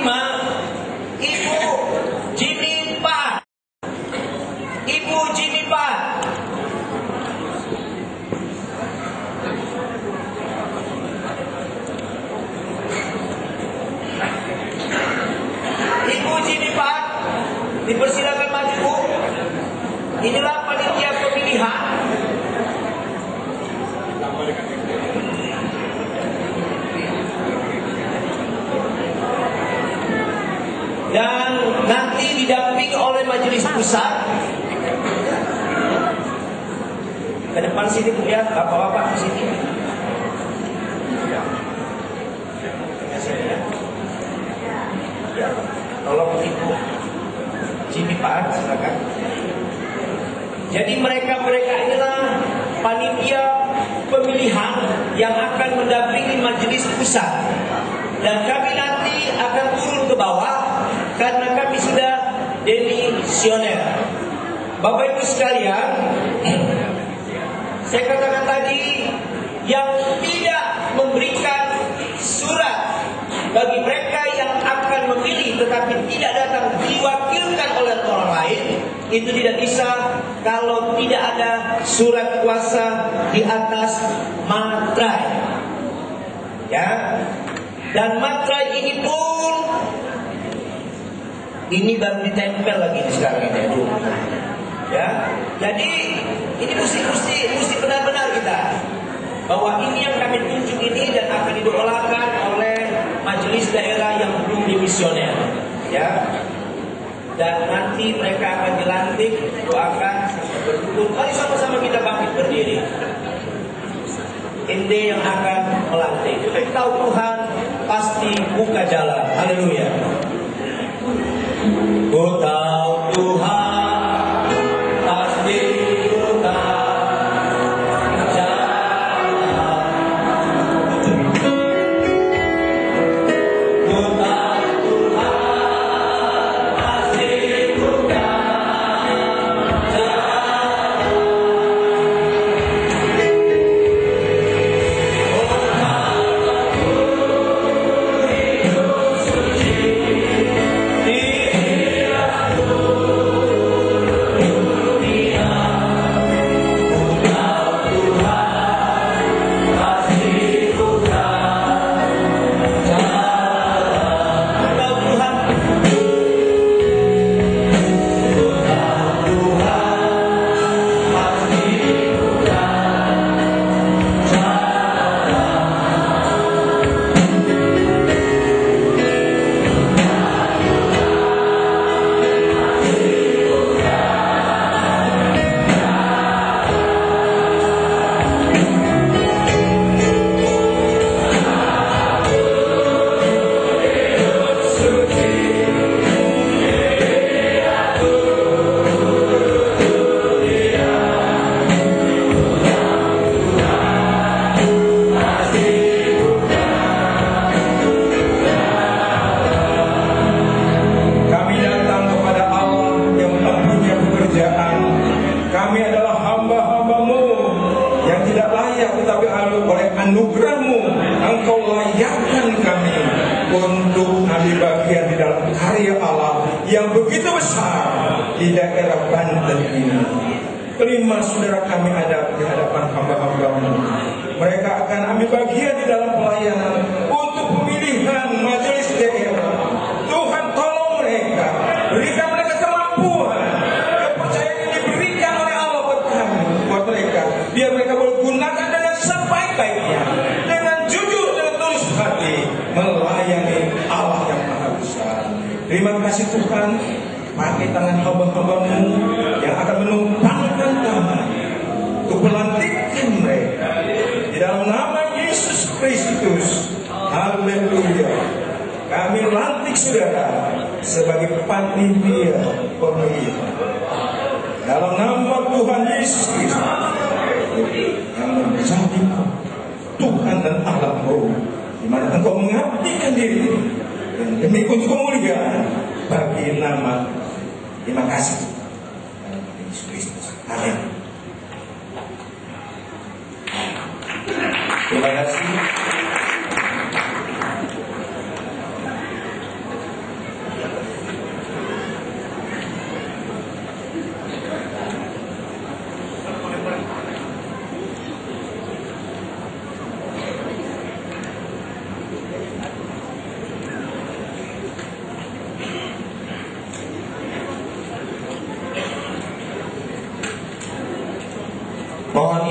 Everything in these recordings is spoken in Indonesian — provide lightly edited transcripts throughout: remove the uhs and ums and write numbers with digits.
kelima, Ibu Jimmy Pat. Ibu Jimmy Pat. Ibu Jimmy Pat, dipersilakan maju, Bu. Inilah panitia pemilihan. Dan nanti didampingi oleh majelis pusat. Ke depan sini, Bu, ya, bapak-bapak di sini. Ya, tolong Ibu Jimmy Pak, silakan. Jadi mereka inilah panitia pemilihan yang akan mendampingi majelis pusat. Dan kami nanti akan turun ke bawah karena kami sudah demisioner. Bapak Ibu sekalian, saya katakan tadi, yang tidak memberikan surat bagi mereka yang akan memilih tetapi tidak datang diwakilkan oleh orang lain, itu tidak bisa kalau tidak ada surat kuasa di atas materai. Ya. Dan materai ini pun ini baru ditempel lagi sekarang ini, Bu. Ya. Jadi ini mesti benar-benar kita bahwa ini yang kami tunjuk ini dan akan didoakan oleh majelis daerah yang belum dimisioner, ya. Dan nanti mereka akan dilantik, doakan, bersyukur. Mari sama-sama kita bangkit berdiri. Inde yang akan melantik. Kita tahu Tuhan pasti buka jalan. Haleluya. Ku tahu Tuhan pasti buka anugerah-Mu, Engkau layakkan kami untuk ambil bagian di dalam karya Allah yang begitu besar di daerah Banten ini. Kelima saudara kami ada di hadapan hamba-hamba-Mu. Mereka akan ambil bagian di dalam pelayanan untuk pemilihan majelis daerah. Tuhan tolong mereka, berikan mereka kemampuan, kepercayaan yang diberikan oleh Allah buat kami, buat mereka, biar mereka boleh gunakan dengan sebaik-baiknya, dengan jujur, dengan tulus hati, melayani Allah yang Maha Besar. Terima kasih Tuhan, pakai tangan hamba-hamba-Mu yang akan menumpangkan tangan untuk melantikkan mereka di dalam nama Yesus Kristus. Haleluya. Kami lantik saudara sebagai panitia pemilihan dalam nama Tuhan Yesus Kristus yang menjadi Tuhan dan Allah-Mu, di mana Engkau mengabdikan diri dan demi untuk kemuliaan bagi nama. Terima kasih. Yesus Kristus. Amin. Terima kasih.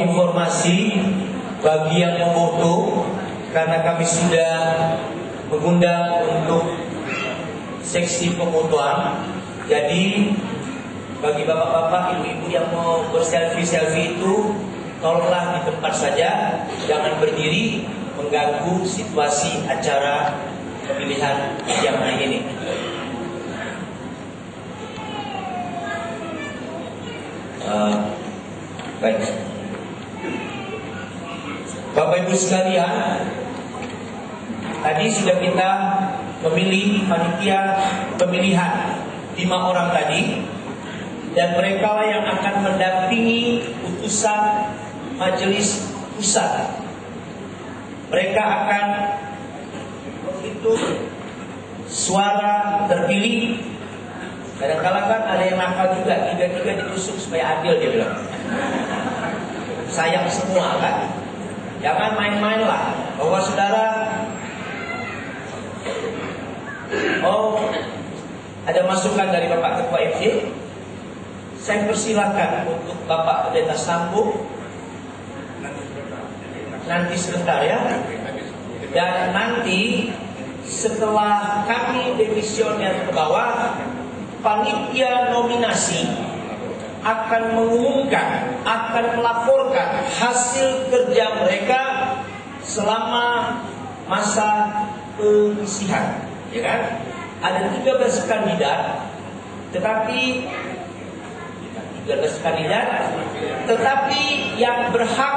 informasi bagi yang memfoto, karena kami sudah mengundang untuk seksi pemotoan. Jadi bagi bapak-bapak, ibu-ibu yang mau berselfie itu, tolonglah di tempat saja, jangan berdiri mengganggu situasi acara pemilihan siang hari ini. Baik, Bapak Ibu sekalian, tadi sudah kita memilih panitia pemilihan 5 orang tadi, dan mereka lah yang akan mendampingi utusan majelis pusat. Mereka akan menghitung suara terpilih. Kadang-kadang kan ada yang nakal juga, 3-3 ditusuk supaya adil, dia bilang. Sayang semua kan. Jangan main-main lah. Bahwa saudara, ada masukan dari Bapak Ketua FJ. Saya persilakan untuk Bapak Pendeta Sambo nanti sebentar ya. Dan nanti setelah kami demisioner ke bawah, panitia nominasi akan mengumumkan, akan melaporkan hasil kerja mereka selama masa pengisian, ya kan? Ada 13 kandidat, tetapi yang berhak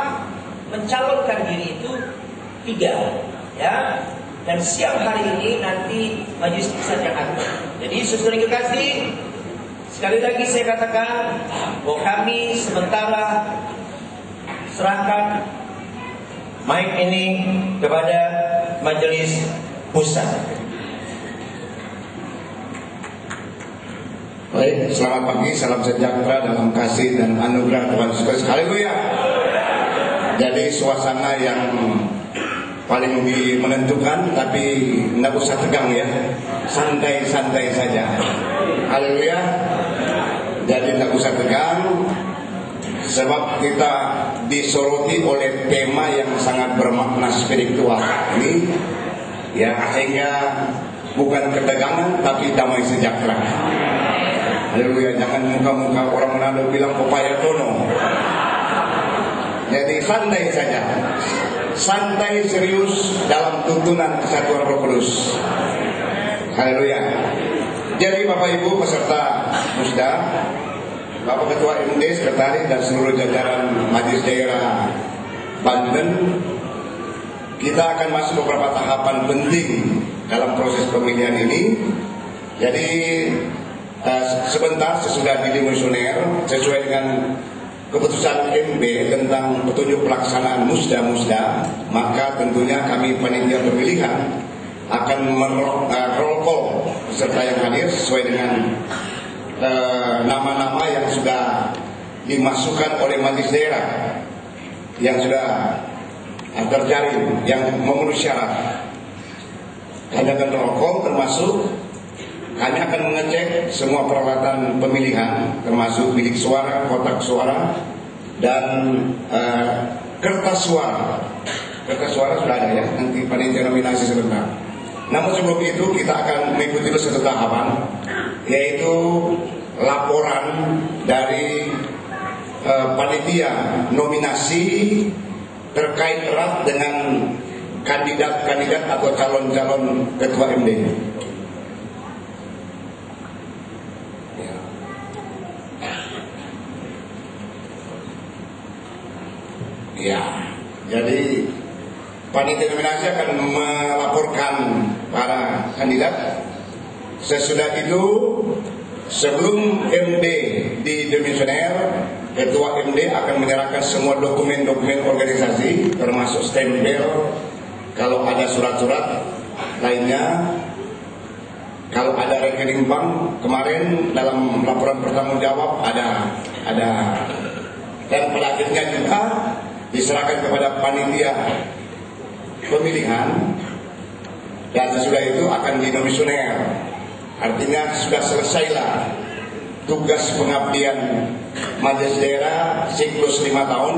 mencalonkan diri itu 3, ya. Dan siang hari ini nanti majelis pusat yang akan. Jadi saudara yang kekasih, sekali lagi saya katakan bahwa kami sementara serahkan mic ini kepada majelis pusat. Baik, selamat pagi, salam sejahtera dalam kasih dan anugerah Tuhan Yesus Kristus. Haleluya. Jadi suasana yang paling menentukan, tapi tidak usah tegang ya, santai-santai saja. Haleluya. Jadi tidak usah tegang, sebab kita disoroti oleh tema yang sangat bermakna spiritual ini, ya, sehingga bukan ketegangan tapi damai sejahtera. Haleluya. Jangan muka-muka orang Manado bilang pepaya tono. Jadi santai saja, santai serius dalam tuntunan kesatuan Roh Kudus. Haleluya. Jadi Bapak Ibu peserta musda, Bapak Ketua MD, Sekretaris dan seluruh jajaran Majelis Daerah Banten, kita akan masuk beberapa tahapan penting dalam proses pemilihan ini. Jadi sebentar sesudah didemisioner, sesuai dengan keputusan MB tentang petunjuk pelaksanaan musda-musda, maka tentunya kami panitia pemilihan akan roll call peserta yang hadir sesuai dengan nama-nama yang sudah dimasukkan oleh majelis daerah yang sudah terjaring, yang memenuhi syarat. Kami akan roll call, termasuk kami akan mengecek semua peralatan pemilihan, termasuk bilik suara, kotak suara, dan kertas suara. Kertas suara sudah ada ya, nanti panitia nominasi sebentar. Namun sebelum itu kita akan mengikuti satu tahapan, yaitu laporan dari panitia nominasi terkait erat dengan kandidat-kandidat atau calon-calon ketua MD. Ya, jadi panitia nominasi akan melaporkan para kandidat. Sesudah itu, sebelum MD didemisioner, ketua MD akan menyerahkan semua dokumen-dokumen organisasi, termasuk stempel, kalau ada surat-surat lainnya, kalau ada rekening bank. Kemarin dalam laporan bertanggung jawab ada, dan pada akhirnya juga diserahkan kepada panitia pemilihan, dan sesudah itu akan didemisioner. Artinya sudah selesailah tugas pengabdian majelis daerah siklus 5 tahun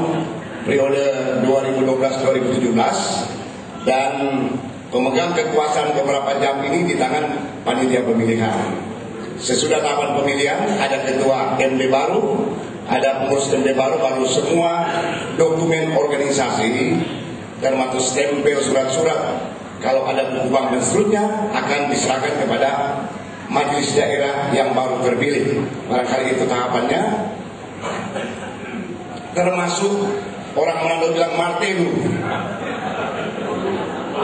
periode 2012-2017, dan pemegang kekuasaan beberapa jam ini di tangan panitia pemilihan. Sesudah tahapan pemilihan, ada ketua MD baru, ada pengurus MD baru semua dokumen organisasi termasuk stempel surat-surat kalau ada perubahan dan seterusnya akan diserahkan kepada majelis daerah yang baru terpilih. Barangkali itu tahapannya. Termasuk orang Manado bilang martelu,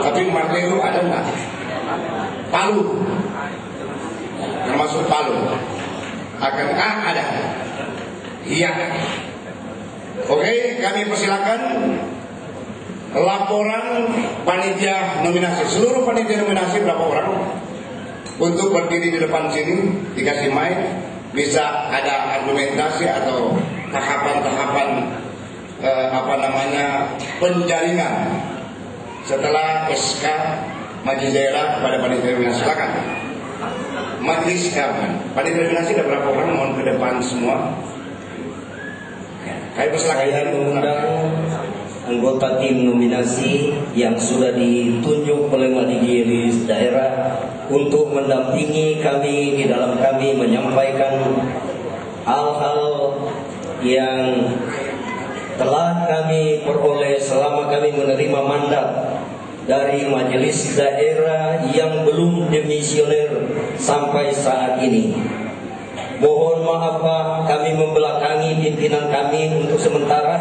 tapi martelu ada nggak? Palu, termasuk palu. Akankah ada? Iya. Oke, kami persilakan laporan panitia nominasi. Seluruh panitia nominasi berapa orang? Untuk berdiri di depan sini, dikasih mic, bisa ada argumentasi atau tahapan-tahapan penjaringan setelah SK Majelis Daerah kepada panitia nominasi. Silakan. Majelis panitia nominasi ada berapa orang? Mohon ke depan semua. Saya mengundang anggota tim nominasi yang sudah ditunjuk oleh majelis daerah untuk mendampingi kami di dalam kami menyampaikan hal-hal yang telah kami peroleh selama kami menerima mandat dari majelis daerah yang belum demisioner sampai saat ini. Mohon maaf Pak, kami membelakangi pimpinan kami untuk sementara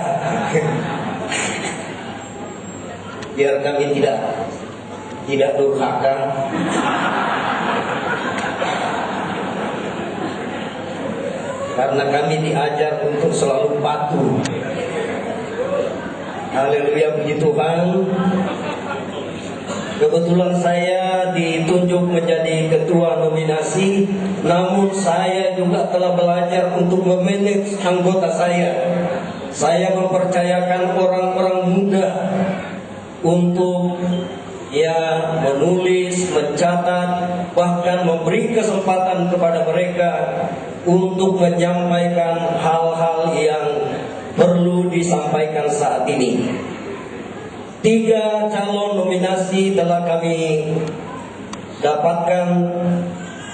biar kami tidak durhaka. Karena kami diajar untuk selalu patuh. Haleluya, puji Tuhan. Kebetulan saya ditunjuk menjadi ketua nominasi, namun saya juga telah belajar untuk memanage anggota saya. Saya mempercayakan orang-orang muda untuk menulis, mencatat, bahkan memberi kesempatan kepada mereka untuk menyampaikan hal-hal yang perlu disampaikan saat ini. 3 calon nominasi telah kami dapatkan,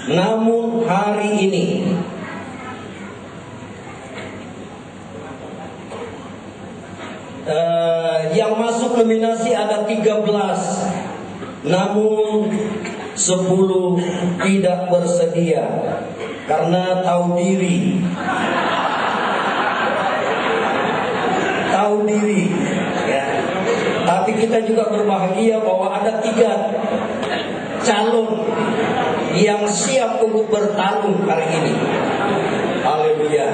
namun hari ini yang masuk nominasi ada 13, namun 10 tidak bersedia karena tahu diri. Ya. Tapi kita juga berbahagia bahwa ada 3 calon yang siap untuk bertarung hari ini. Haleluya.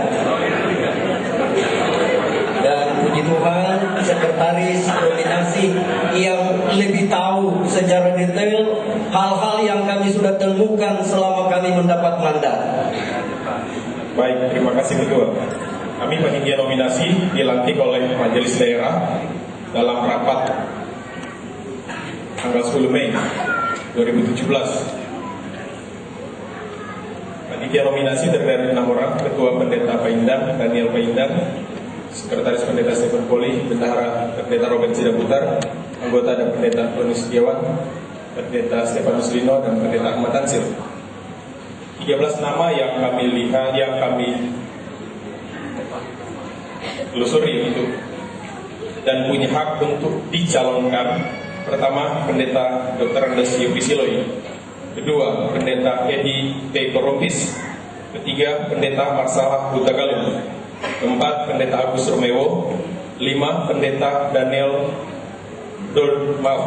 Dan puji Tuhan, sekretaris nominasi yang lebih tahu secara detail hal-hal yang kami sudah temukan selama kami mendapat mandat. Baik, terima kasih Ketua. Kami panitia nominasi dilantik oleh Majelis Daerah dalam rapat tanggal 10 Mei 2017. Panitia nominasi terdiri dari 6 orang: Ketua Pendeta Paindang Daniel Paindang, Sekretaris Pendeta Stephen Poli, Bendahara Pendeta Robert Sidaputar, anggota dan Pendeta Tony Setiawan, Pendeta Stefanus Lino, dan Pendeta Ahmad Tansil. 13 nama yang kami lihat, yang kami telusuri itu dan punya hak untuk dicalonkan. Pertama, Pendeta Dr. Andes Yopi Siloi. Kedua, Pendeta Edi T. Korompis. Ketiga, Pendeta Marsalah Hutagalung. Keempat, Pendeta Agus Romewo. 5, Pendeta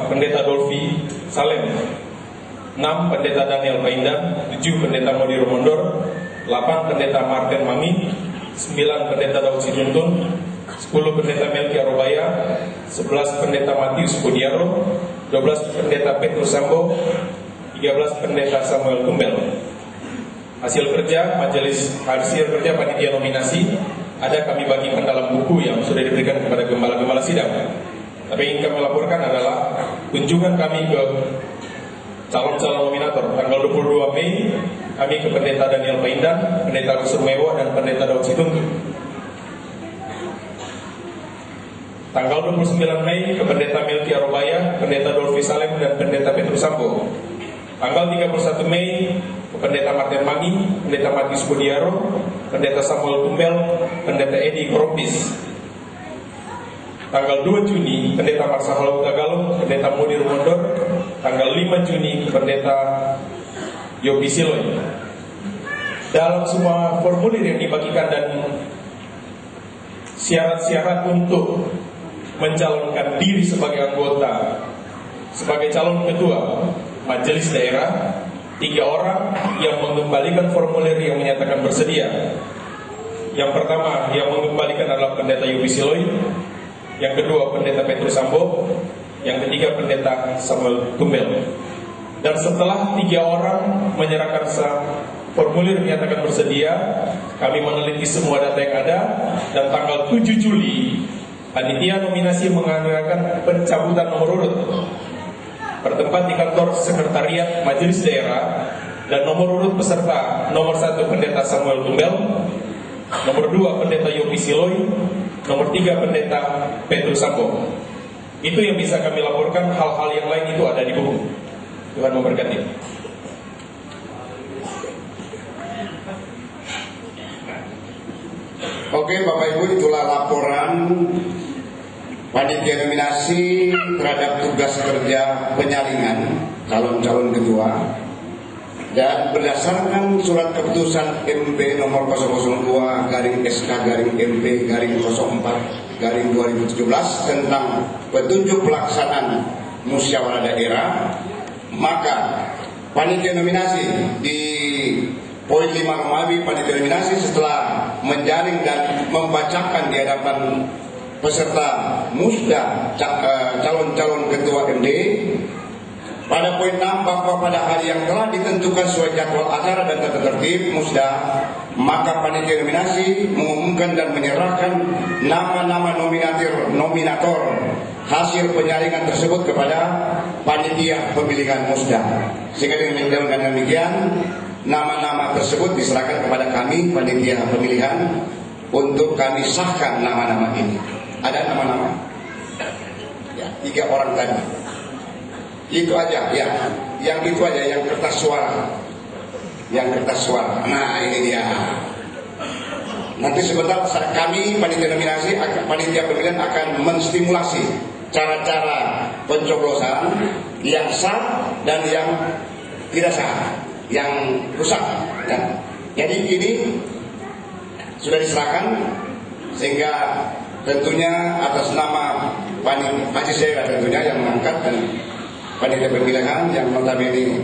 Pendeta Dolfi Salem. 6, Pendeta Daniel Paindang. 7, Pendeta Modi Romondor. 8, Pendeta Martin Mami. 9, Pendeta Daud Situntun. 10, Pendeta Melki Arobaya. 11, Pendeta Matius Budiaro. 12, Pendeta Petrus Sambo. 13, Pendeta Samuel Kumbel. Hasil kerja panitia nominasi ada kami bagikan dalam buku yang sudah diberikan kepada gembala-gembala sidang. Tapi yang kami laporkan adalah kunjungan kami ke calon-calon nominator tanggal 22 Mei kami ke Pendeta Daniel Paindang, Pendeta Agus Romewo, dan Pendeta Daud Situntun. Tanggal 29 Mei ke Pendeta Melki Arobaya, Pendeta Dolfi Salem, dan Pendeta Petrus Sambo. Tanggal 31 Mei ke Pendeta Martin Mangi, Pendeta Matius Budiaro, Pendeta Samuel Tumbel, Pendeta Edi Korompis. Tanggal 2 Juni Pendeta Marsa Halau Tagalog, Pendeta Mudir Mondor. Tanggal 5 Juni Pendeta Yopi Siloy. Dalam semua formulir yang dibagikan dan syarat-syarat untuk mencalonkan diri sebagai anggota, sebagai calon ketua majelis daerah, 3 orang yang mengembalikan formulir yang menyatakan bersedia. Yang pertama yang mengembalikan adalah Pendeta Yopi Siloy, yang kedua Pendeta Petrus Sambo, yang ketiga Pendeta Samuel Tumbel. Dan setelah 3 orang menyerahkan formulir menyatakan bersedia, kami meneliti semua data yang ada, dan tanggal 7 Juli panitia nominasi mengadakan pencabutan nomor urut bertempat di kantor sekretariat majelis daerah, dan nomor urut peserta nomor 1 Pendeta Samuel Tumbel, nomor 2 Pendeta Yopi Siloy, nomor 3 Pendeta Petrus Sambo. Itu yang bisa kami laporkan. Hal-hal yang lain itu ada di buku. Tuhan memberkati. Oke, Bapak Ibu, itulah laporan panitia nominasi terhadap tugas kerja penyaringan calon-calon ketua. Dan berdasarkan surat keputusan MP nomor 002-SP-MP-04-2017 tentang petunjuk pelaksanaan musyawarah daerah, maka panitia nominasi di poin 5 Romawi, panitia nominasi setelah menjaring dan membacakan di hadapan peserta musda calon-calon ketua MD pada poin 6 bahwa pada hari yang telah ditentukan sesuai jadwal acara dan tata tertib musda, maka panitia nominasi mengumumkan dan menyerahkan nama-nama nominator hasil penyaringan tersebut kepada panitia pemilihan musda. Sehingga dengan demikian nama-nama tersebut diserahkan kepada kami panitia pemilihan untuk kami sahkan nama-nama ini. Ada nama-nama ya, 3 orang tadi. Itu aja ya, yang itu aja, yang kertas suara. Nah, ini dia. Nanti sebentar kami panitia nominasi, panitia pemilihan akan menstimulasi cara-cara pencoblosan yang sah dan yang tidak sah, yang rusak. Dan jadi ini sudah diserahkan, sehingga tentunya atas nama majelis daerah tentunya yang mengangkat, dan panitia pemilihan yang notabene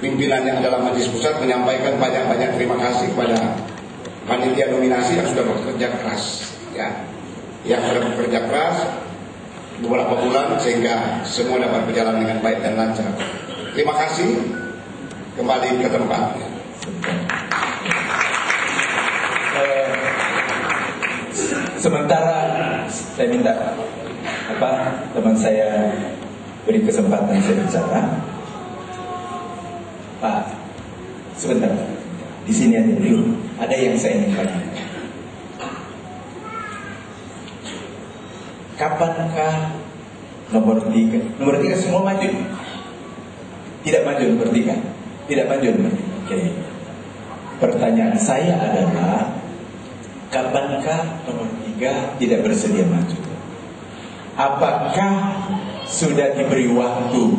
pimpinannya adalah majelis pusat menyampaikan banyak-banyak terima kasih kepada panitia nominasi yang sudah bekerja keras, ya, yang sudah bekerja keras beberapa bulan sehingga semua dapat berjalan dengan baik dan lancar. Terima kasih. Kembali ke tempat. Sementara saya minta teman saya beri kesempatan saya bicara. Pak, sebentar. Di sini ada dulu. Ada yang saya ingin tanya. Kapankah nomor 3? Nomor 3 semua maju? Tidak maju nomor 3? Tidak maju nomor 3. Oke. Pertanyaan saya adalah, kapankah nomor 3 tidak bersedia maju? Apakah sudah diberi waktu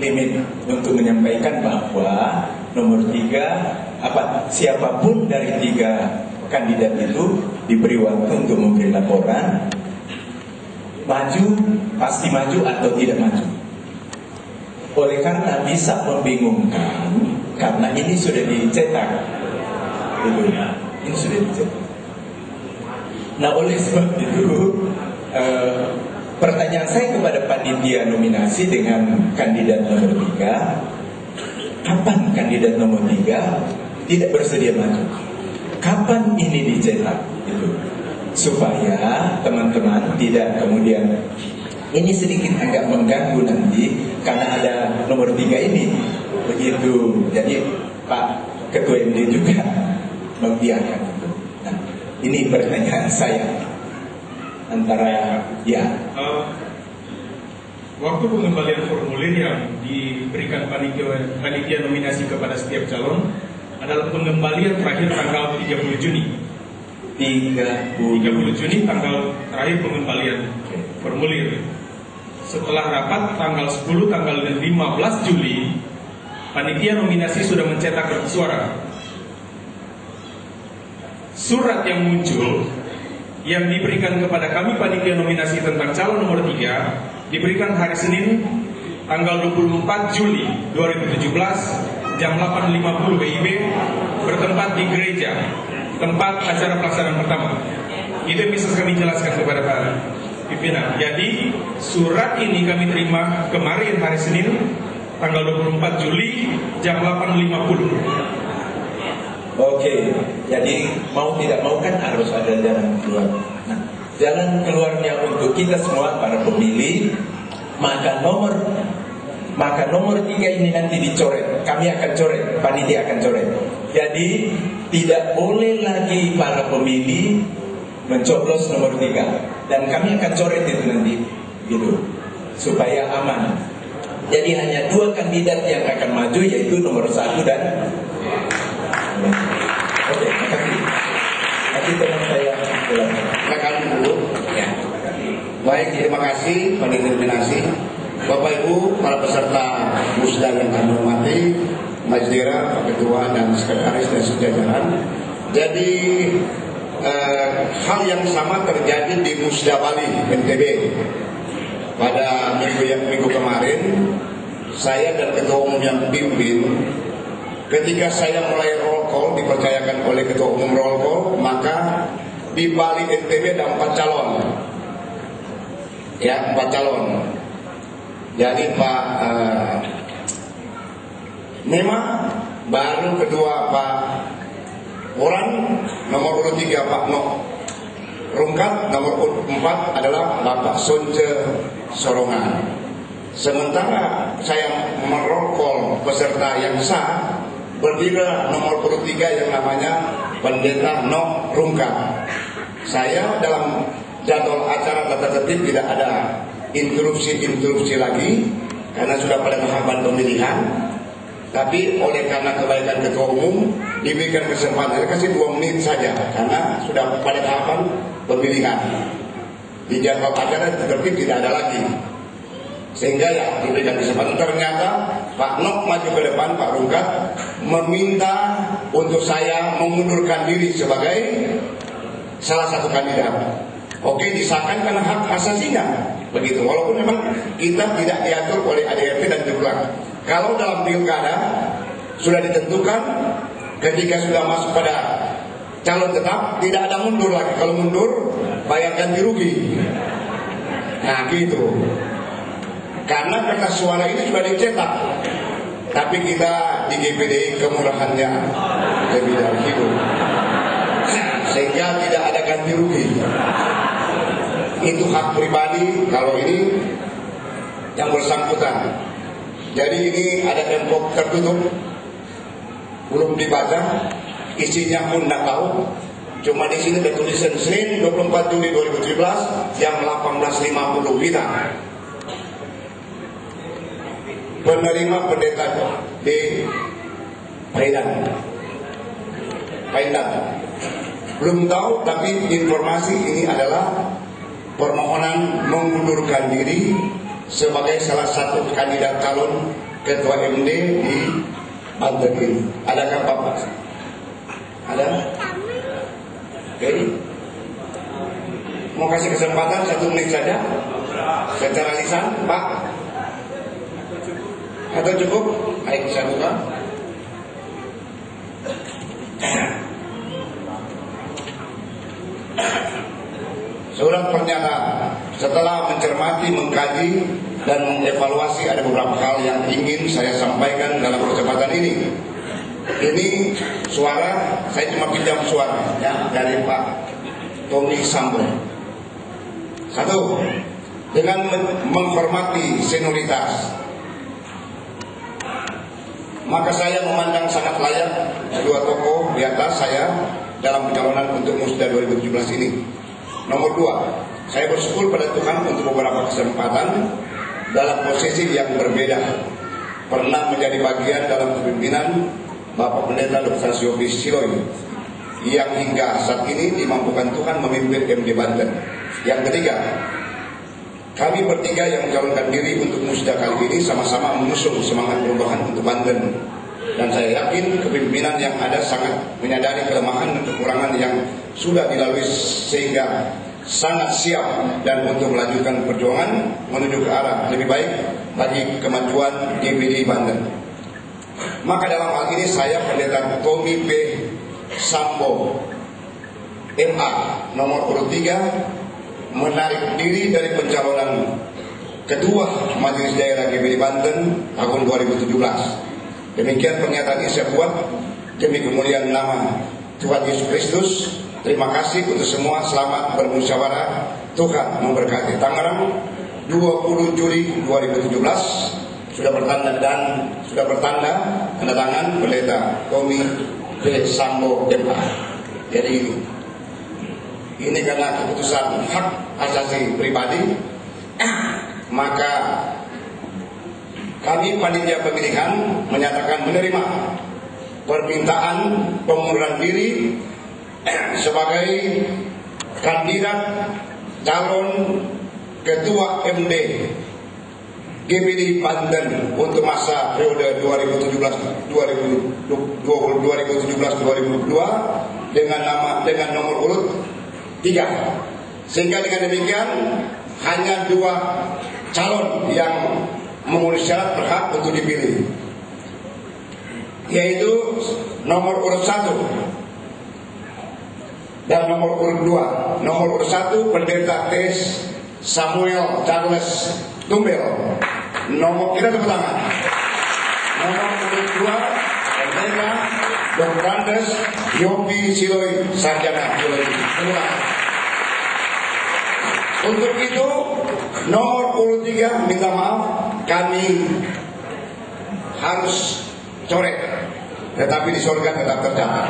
limit untuk menyampaikan bahwa nomor 3 siapapun dari 3 kandidat itu diberi waktu untuk memberi laporan, maju, pasti maju atau tidak maju? Oleh karena bisa membingungkan, karena ini sudah dicetak, ini sudah dicetak. Nah, oleh sebab itu pertanyaan saya kepada panitia nominasi dengan kandidat nomor 3, kapan kandidat nomor 3 tidak bersedia maju? Kapan ini dicetak? Itu supaya teman-teman tidak kemudian ini sedikit agak mengganggu nanti karena ada nomor 3 ini begitu. Jadi Pak Ketua MD juga membiarkan itu. Nah, ini pertanyaan saya. antara ya. Waktu pengembalian formulir yang diberikan panitia nominasi kepada setiap calon adalah pengembalian terakhir tanggal 30 Juni. 30 Juni tanggal terakhir pengembalian formulir. Setelah rapat tanggal 10, tanggal 15 Juli, panitia nominasi sudah mencetak kertas suara. Surat yang muncul yang diberikan kepada kami panitia nominasi tentang calon nomor 3 diberikan hari Senin tanggal 24 Juli 2017 jam 8.50 WIB bertempat di gereja, tempat acara pelaksanaan pertama. Itu yang bisa kami jelaskan kepada Pak pimpinan. Jadi surat ini kami terima kemarin hari Senin tanggal 24 Juli jam 8.50. Oke, jadi mau tidak mau kan harus ada jalan keluar. Nah, jalan keluarnya untuk kita semua para pemilih, maka nomor 3 ini nanti dicoret. Kami akan coret, panitia akan coret. Jadi tidak boleh lagi para pemilih mencoblos nomor 3, dan kami akan coret itu nanti, gitu, supaya aman. Jadi hanya 2 kandidat yang akan maju, yaitu nomor 1 dan oke, makasih. Nanti teman saya jelaskan. Rekan dulu. Ya. Baik, terima kasih panitia nominasi. Bapak Ibu, para peserta musda yang kami hormati, Majdira, Pak Ketua dan Sekretaris dan sejajaran. Jadi hal yang sama terjadi di Musda Bali, NTB. Pada minggu kemarin, saya dan Ketua Umum yang pimpin, ketika saya mulai roll call, dipercayakan oleh Ketua Umum roll call, maka di Bali NTB ada 4 calon. Ya, 4 calon. Jadi Pak Nema, baru kedua Pak Oran, nomor 3 Pak Nok Rungkat, nomor 4 adalah Bapak Sonce Sorongan. Sementara saya merokol peserta yang sah, berdiri nomor 3 yang namanya Pendeta Nok Rungkat. Saya dalam jadwal acara tata tertib tidak ada interupsi lagi karena sudah pada tahapan pemilihan. Tapi oleh karena kebaikan Ketua Umum diberikan kesempatan, saya kasih 2 menit saja karena sudah pada tahapan pemilihan. Di jadwal acara tertib tidak ada lagi, sehingga ya diberikan kesempatan. Ternyata Pak Nok maju ke depan, Pak Rungkat meminta untuk saya mengundurkan diri sebagai salah satu kandidat. Oke, disahkan karena hak asasinya begitu. Walaupun memang kita tidak diatur oleh ADRT dan Jurlang. Kalau dalam pilkada sudah ditentukan, ketika sudah masuk pada calon tetap tidak ada mundur lagi. Kalau mundur bayar ganti rugi. Nah gitu. Karena kertas suara ini sudah dicetak, tapi kita di GPD kemurahannya lebih dari itu, sehingga tidak ada ganti rugi. Itu hak pribadi kalau ini yang bersangkutan. Jadi ini ada envelope tertutup, belum dibaca, isinya pun tidak tahu. Cuma di sini ada tulisan Senin 24 Juli 2017 jam 18.50 kita. Penerima pendeta di Paidan. Belum tahu, tapi informasi ini adalah permohonan mengundurkan diri sebagai salah satu kandidat calon ketua MD di Banten ini. Adakah Bapak? Ada? Oke. Mau kasih kesempatan 1 menit saja secara lisan, Pak? Atau cukup? Baik, saya buka. Surat pernyataan. Setelah mencermati, mengkaji, dan mengevaluasi, ada beberapa hal yang ingin saya sampaikan dalam kesempatan ini. Ini suara, saya cuma pinjam suara ya, dari Pak Tommy Sambo. 1. Dengan menghormati senioritas, maka saya memandang sangat layak 2 tokoh di atas saya dalam pencalonan untuk Musda 2017 ini. Nomor 2, Saya bersyukur pada Tuhan untuk beberapa kesempatan dalam posisi yang berbeda. Pernah menjadi bagian dalam kepemimpinan Bapak Pendeta Dr. Yopi Siloy yang hingga saat ini dimampukan Tuhan memimpin MD Banten. Yang ketiga, kami bertiga yang mencalonkan diri untuk musda kali ini sama-sama mengusung semangat perubahan untuk Banten. Dan saya yakin kepemimpinan yang ada sangat menyadari kelemahan dan kekurangan yang sudah dilalui sehingga sangat siap dan untuk melanjutkan perjuangan menuju ke arah lebih baik bagi kemajuan GPD Banten. Maka dalam hal ini saya Pendeta Tommy P. Sambo MA nomor urut 3 menarik diri dari pencalonan Ketua Majelis Daerah GPD Banten tahun 2017. Demikian pernyataan ini saya buat demi kemuliaan nama Tuhan Yesus Kristus. Terima kasih untuk semua, selamat bermusyawarah. Tuhan memberkati. Tangerang 20 Juli 2017 sudah bertanda tanda tangan Pendeta Tommy P. Sambo MA. Jadi ini karena keputusan hak asasi pribadi, maka kami panitia pemilihan menyatakan menerima permintaan pengunduran diri sebagai kandidat calon Ketua MD GPD Banten untuk masa periode 2017-2022 dengan nomor urut 3. Sehingga dengan demikian hanya 2 calon yang memenuhi syarat berhak untuk dipilih, yaitu nomor urut 1 dan nomor urut 2. Nomor urut 1 Pendeta Tes Samuel Charles Tumbel. Kita tepuk tangan. Nomor urut 2 Pendeta Dr. Andes Yopi Siloy Sarjana Teologi. Untuk itu nomor urut 3 minta maaf kami harus coret, tetapi di sorga tetap tercatat.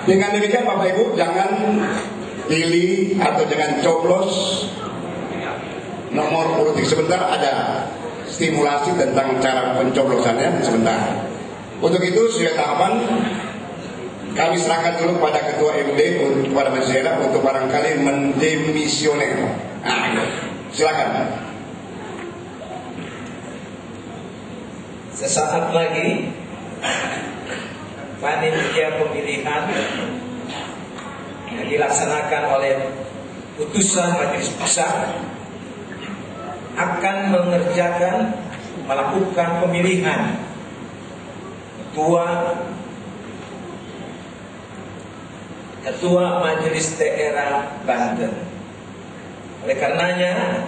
Dengan demikian Bapak Ibu jangan pilih atau jangan coblos nomor urut 3. Sebentar ada stimulasi tentang cara pencoblosannya sebentar. Untuk itu sudah tahapan kami serahkan dulu kepada Ketua MD kepada Majelis Daerah untuk barangkali mendemisioner. Silakan. Sesaat lagi panitia pemilihan yang dilaksanakan oleh putusan Majelis Pusat akan melakukan pemilihan Ketua Majelis Daerah Banten. Oleh karenanya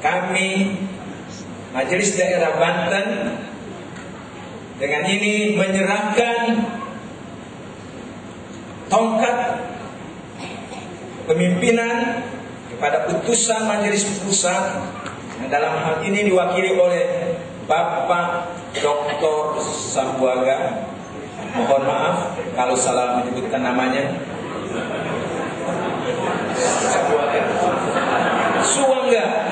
kami Majelis Daerah Banten dengan ini menyerahkan tongkat pemimpinan kepada putusan Majelis Pusat yang dalam hal ini diwakili oleh Bapak Dr. Sambuaga. Mohon maaf kalau salah menyebutkan namanya. Suwangga.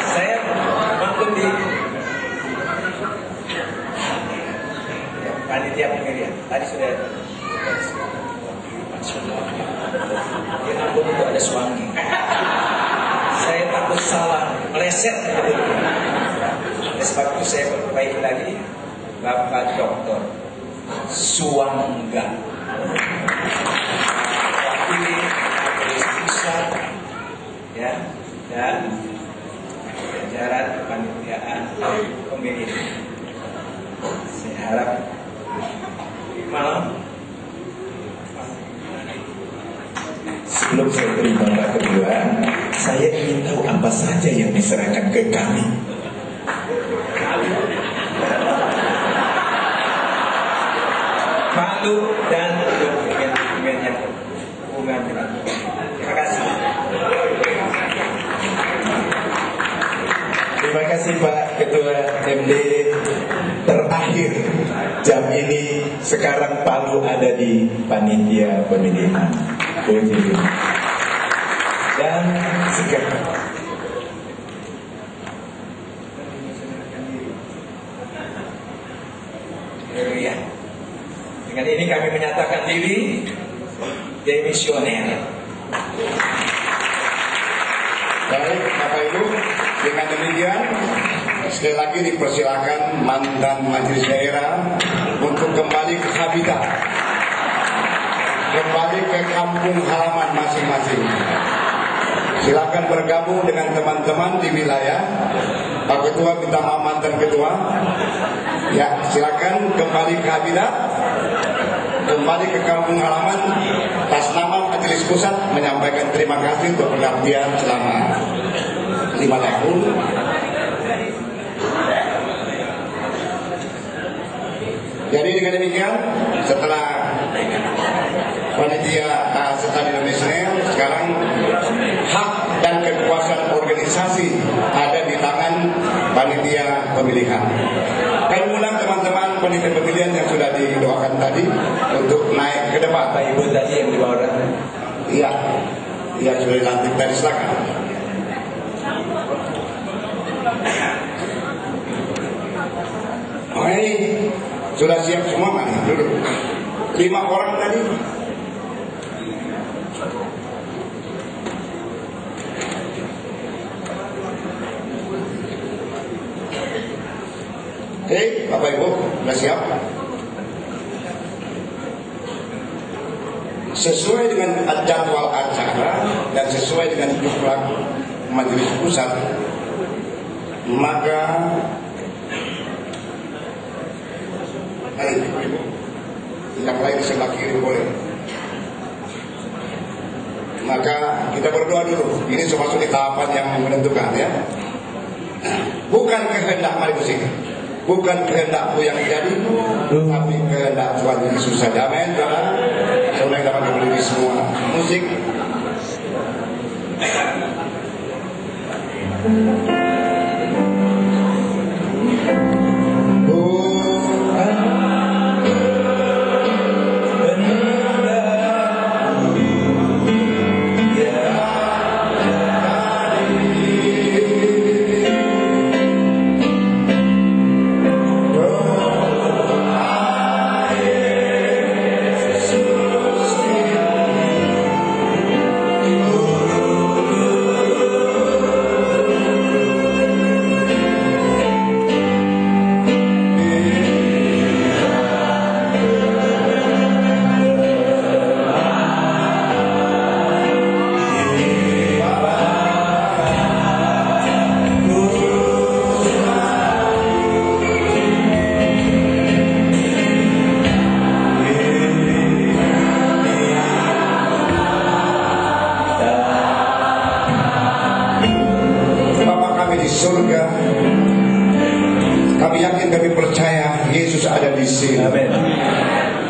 Saya maklum di panitia pemilihan. Tadi sudah di Ambon itu ada Suwangi. Saya takut salah meleset. Sebab itu saya perbaiki lagi Bapak Dr. Suwangga, wakil Majelis Pusat, ya, dan jajaran kepanitiaan pemilihan. Saya harap malam. Sebelum saya beri Bapak kedua, saya ingin tahu apa saja yang diserahkan ke kami. Palu dan dokumen-dokumen yang berhubungan dengan. Terima kasih. Terima kasih Pak Ketua MD terakhir. terakhir jam ini sekarang Palu ada di panitia pemilihan. Dan sekarang ya. Dengan ini kami menyatakan diri demisioner. Baik, Bapak Ibu, dengan demikian sekali lagi dipersilakan mantan majelis daerah untuk kembali ke habitat, kembali ke kampung halaman masing-masing. Silakan bergabung dengan teman-teman di wilayah. Pak Ketua minta maaf mantan Ketua. Ya, silakan kembali ke habitat, kembali ke kampung halaman. Atas nama Majelis Pusat menyampaikan terima kasih untuk pengabdian selama 5 tahun. Jadi dengan demikian, setelah panitia setelah denominasional, sekarang hak dan kekuasaan organisasi ada di tangan panitia pemilihan. Kami undang teman-teman panitia pemilihan yang sudah didoakan tadi untuk naik ke depan. Pak Ibu tadi yang di bawah. Iya, yang sudah dilantik tadi, silakan. Oh, ini sudah siap semua kan? Duduk. 5 orang tadi. Oke, Bapak Ibu, sudah siap? Sesuai dengan jadwal acara dan sesuai dengan diklat Majelis Pusat, maka yang lain sebelah kiri boleh. Maka kita berdoa dulu. Ini termasuk di tahapan yang menentukan, ya. Bukan kehendak mari musik, bukan kehendakku yang jadi, tapi kehendak Tuhan Yesus saja. Amin. Saudara dapat berdiri semua. Musik.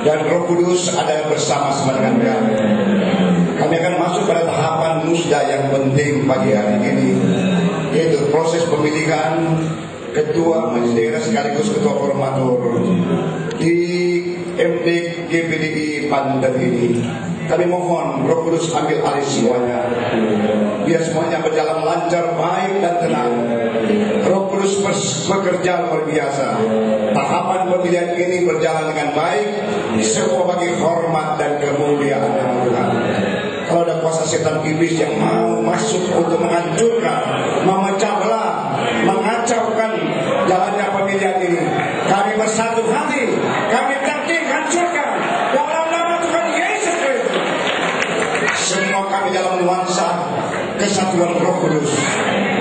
Dan Roh Kudus ada bersama-sama dengan kami. Kami akan masuk pada tahapan musda yang penting pagi hari ini, yaitu proses pemilihan ketua majelis daerah sekaligus ketua formatur di MD GPDI Banten ini. Kami mohon Roh Kudus ambil alih semuanya, biar semuanya berjalan lancar, baik dan tenang. Roh Kudus bekerja luar biasa. Tahapan pemilihan ini berjalan dengan baik, semua bagi hormat dan kemuliaan Tuhan. Kalau ada kuasa setan iblis yang mau masuk untuk menghancurkan, memecah belah, mengacaukan jalannya pemilihan ini, kami bersatu hati, kami terting hancurkan dalam nama Tuhan Yesus Kristus. Semua kami dalam nuansa kesatuan Roh Kudus,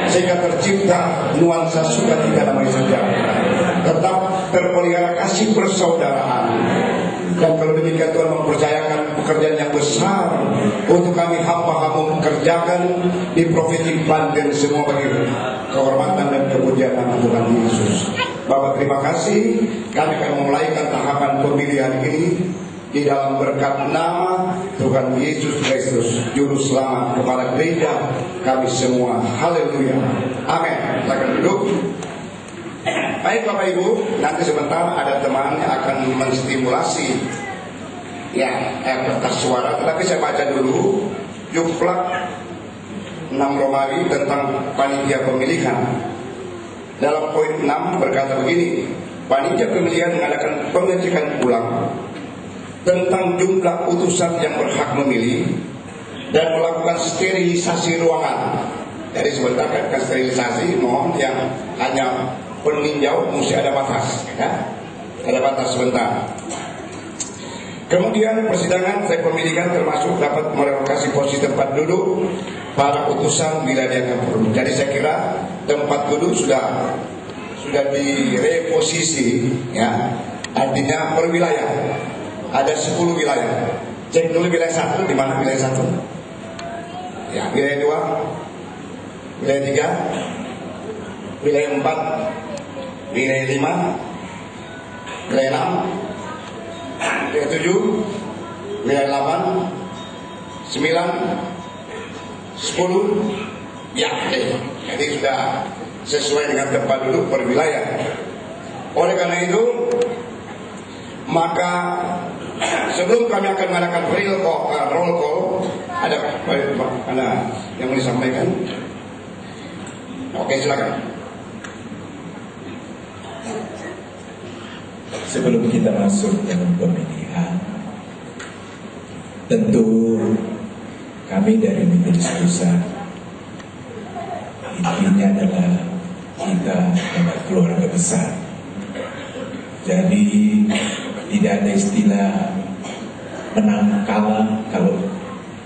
sehingga tercipta nuansa sukacita damai sejahtera. Tetap terpelihara kasih persaudaraan. Dan kalau demikian Tuhan mempercayakan pekerjaan yang besar untuk kami hamba-hamba mengerjakan di Provinsi Banten semua bagi kehormatan dan kemuliaan nama Tuhan Yesus. Bapak terima kasih. Kami akan memulaikan tahapan pemilihan ini di dalam berkat nama Tuhan Yesus Kristus, Juru Selamat, kepada gereja kami semua. Haleluya. Amin. Silakan duduk. Baik Bapak Ibu, nanti sebentar ada teman yang akan menstimulasi ya kertas suara, tetapi saya baca dulu Yuplak 6 Romawi tentang panitia pemilihan. Dalam poin 6 berkata begini, panitia pemilihan mengadakan pengecekan ulang tentang jumlah utusan yang berhak memilih dan melakukan sterilisasi ruangan. Jadi sebentar kan sterilisasi, mohon yang hanya peninjau mesti ada batas, ya? Ada batas sebentar. Kemudian persidangan pemilihan termasuk dapat merelokasi posisi tempat duduk para utusan bila dianggap perlu. Jadi saya kira tempat duduk sudah direposisi, ya. Artinya per wilayah. Ada 10 wilayah. Cek dulu wilayah 1, di mana wilayah 1? Ya, wilayah 2, wilayah 3, wilayah 4, wilayah 5, wilayah 6, wilayah 7, wilayah 8, 9, 10. Ya, jadi sudah sesuai dengan tempat duduk per wilayah. Oleh karena itu, maka sebelum kami akan mengadakan roll call, ada yang mau disampaikan? Oke, silakan. Sebelum kita masuk dalam pemilihan, tentu kami dari Majelis Pusat intinya adalah kita adalah keluarga besar. Jadi tidak ada istilah menang kalah. Kalau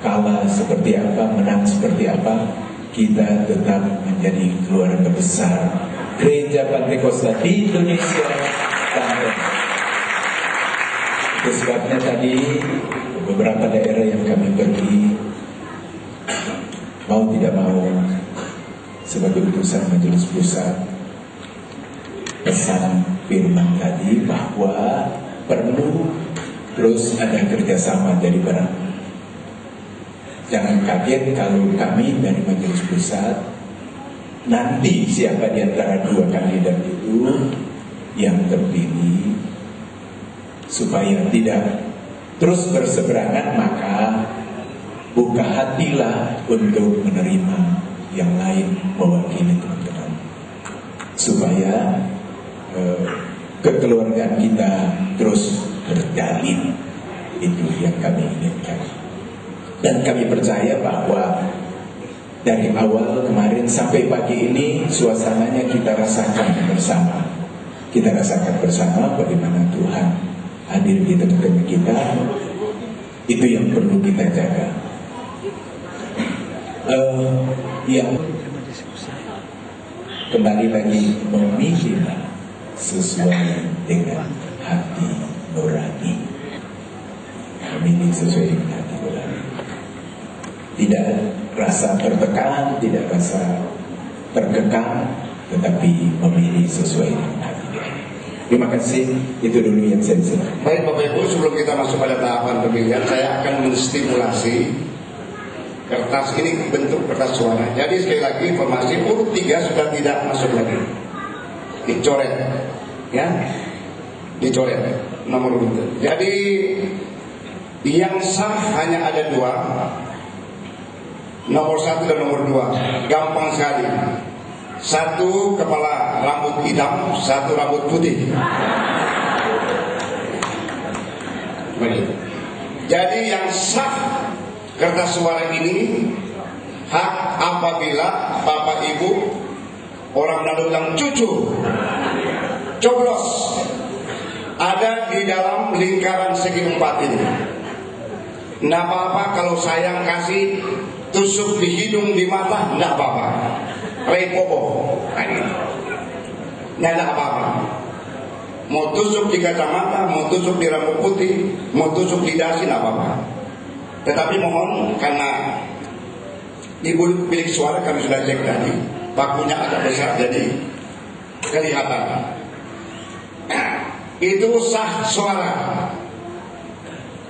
kalah seperti apa, menang seperti apa, kita tetap menjadi keluarga besar Gereja Pantekosta di Indonesia. Itu sebabnya tadi beberapa daerah yang kami pergi, mau tidak mau sebagai utusan Majelis Pusat, pesan firman tadi bahwa perlu terus ada kerjasama dari barang. Jangan kaget kalau kami dari Majelis Pusat nanti siapa di antara dua kandidat itu yang terpilih, supaya tidak terus berseberangan, maka buka hatilah untuk menerima yang lain mewakili teman-teman, supaya kekeluargaan kita terus terjalin. Itu yang kami inginkan. Dan kami percaya bahwa dari awal kemarin sampai pagi ini suasananya kita rasakan bersama. Kita rasakan bersama bagaimana Tuhan hadir di tengah-tengah kita. Itu yang perlu kita jaga. Yang kembali lagi, memilihlah sesuai dengan hati nurani. Memilih sesuai dengan hati nurani. Tidak rasa tertekan, tidak rasa terkekang, tetapi memilih sesuai dengan hati nurani. Terima kasih. Itu dulu yang saya bisa. Baik Bapak Ibu, sebelum kita masuk pada tahapan pemilihan, saya akan menstimulasi kertas ini bentuk kertas suara. Jadi sekali lagi informasi, urut 3 sudah tidak masuk lagi. Dicoret, ya, dicoret nomor urut. Jadi yang sah hanya ada 2, nomor 1 dan nomor 2. Gampang sekali. 1 kepala rambut hitam, 1 rambut putih. Baik. Jadi yang sah kertas suara ini hak apabila Bapak Ibu, orang Manado bilang cucu, coblos, ada di dalam lingkaran segi 4 ini. Nggak apa-apa kalau sayang kasih tusuk di hidung, di mata, nggak apa-apa. Repopo, nggak ada apa-apa. Mau tusuk di kacamata, mau tusuk di rambut putih, mau tusuk di dasi, nggak apa-apa. Tetapi mohon, karena ibu bilik suara kami sudah cek tadi, pakunya agak besar jadi kelihatan. Itu sah suara.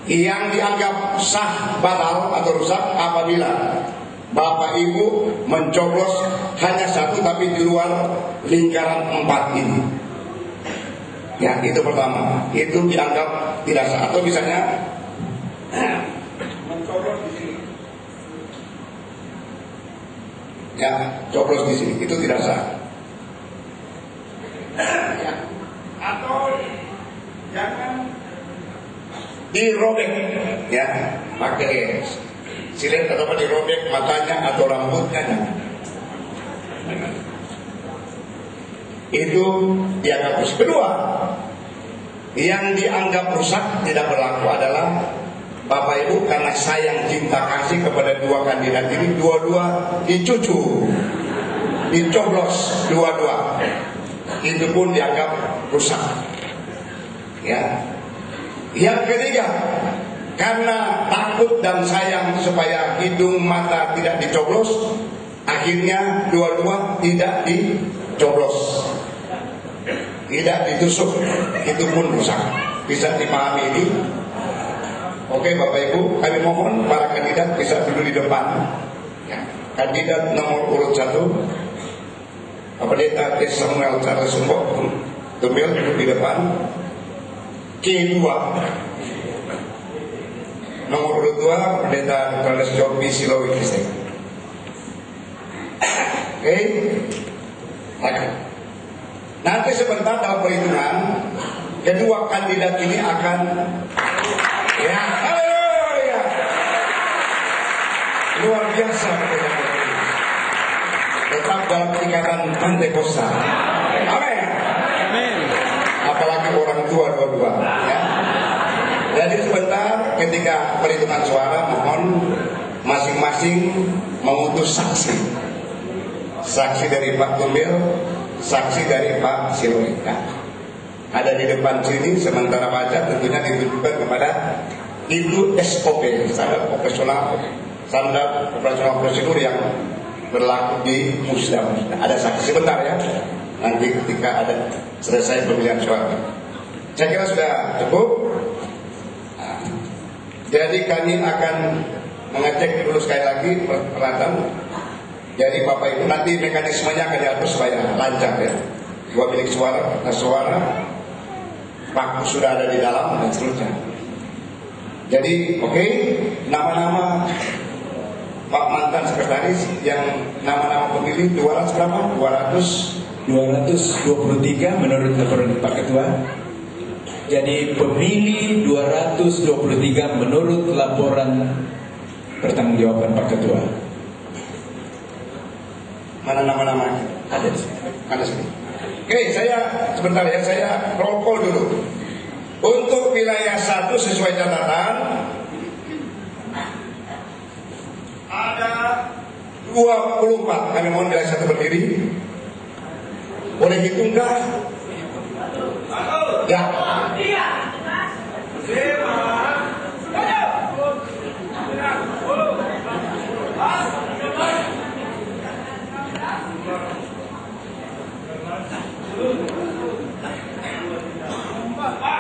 Yang dianggap sah batal atau rusak apabila Bapak Ibu mencoblos hanya 1 tapi di luar lingkaran 4 ini. Ya, itu pertama. Itu dianggap tidak sah. Atau misalnya mencoblos di sini. Ya, coblos di sini itu tidak sah. Ya. Atau jangan dirobek, ya, pakai silet atau dirobek matanya atau rambutnya. Itu dianggap rusak. Kedua, yang dianggap rusak tidak berlaku adalah Bapak Ibu karena sayang cinta kasih kepada dua kandidat ini, dua-dua dicucu, dicoblos dua-dua, itu pun dianggap rusak. Ya. Yang ketiga, karena takut dan sayang supaya hidung mata tidak dicoblos, akhirnya dua-dua tidak dicoblos, tidak ditusuk, itu pun rusak. Bisa dipahami ini? Oke Bapak Ibu, kami mohon para kandidat bisa duduk di depan. Ya. Kandidat nomor urut 1, Pendeta Samuel Charles Sumbok Tumil duduk di depan. K2 nomor urut 2, Pendeta Charles Jopi Silowi Kristen. Oke. Nanti sebentar dalam perhitungan kedua kandidat ini akan ya, haleluya, luar biasa tetap dalam ikatan Pentakosta. Amin. Apalagi orang tua dua-dua, ya. Jadi sebentar ketika perhitungan suara mohon masing-masing mengutus saksi. Saksi dari Pak Tumil, saksi dari Pak Silowi. Nah, ada di depan sini, sementara baca tentunya ditujukan kepada itu SOP, standar operasional prosedur yang berlaku di musda. Ada saksi sebentar ya. Nanti ketika ada selesai pemilihan suara. Saya kira sudah cukup. Nah, jadi kami akan mengecek dulu sekali lagi peralatan. Jadi Bapak Ibu nanti mekanismenya akan diatur supaya lancar ya. Dua bilik suara, paku sudah ada di dalam dan seterusnya. Jadi oke, nama-nama Pak mantan sekretaris yang nama-nama pemilih 200 berapa? 223 menurut laporan Pak Ketua. Jadi pemilih 223 menurut laporan pertanggungjawaban Pak Ketua. Mana nama-nama? Ada di sini. Ada sini. Oke, saya sebentar ya, saya roll call dulu. Untuk wilayah 1 sesuai catatan ada 24. Kami mohon wilayah 1 berdiri. Boleh hitung kah? Ya.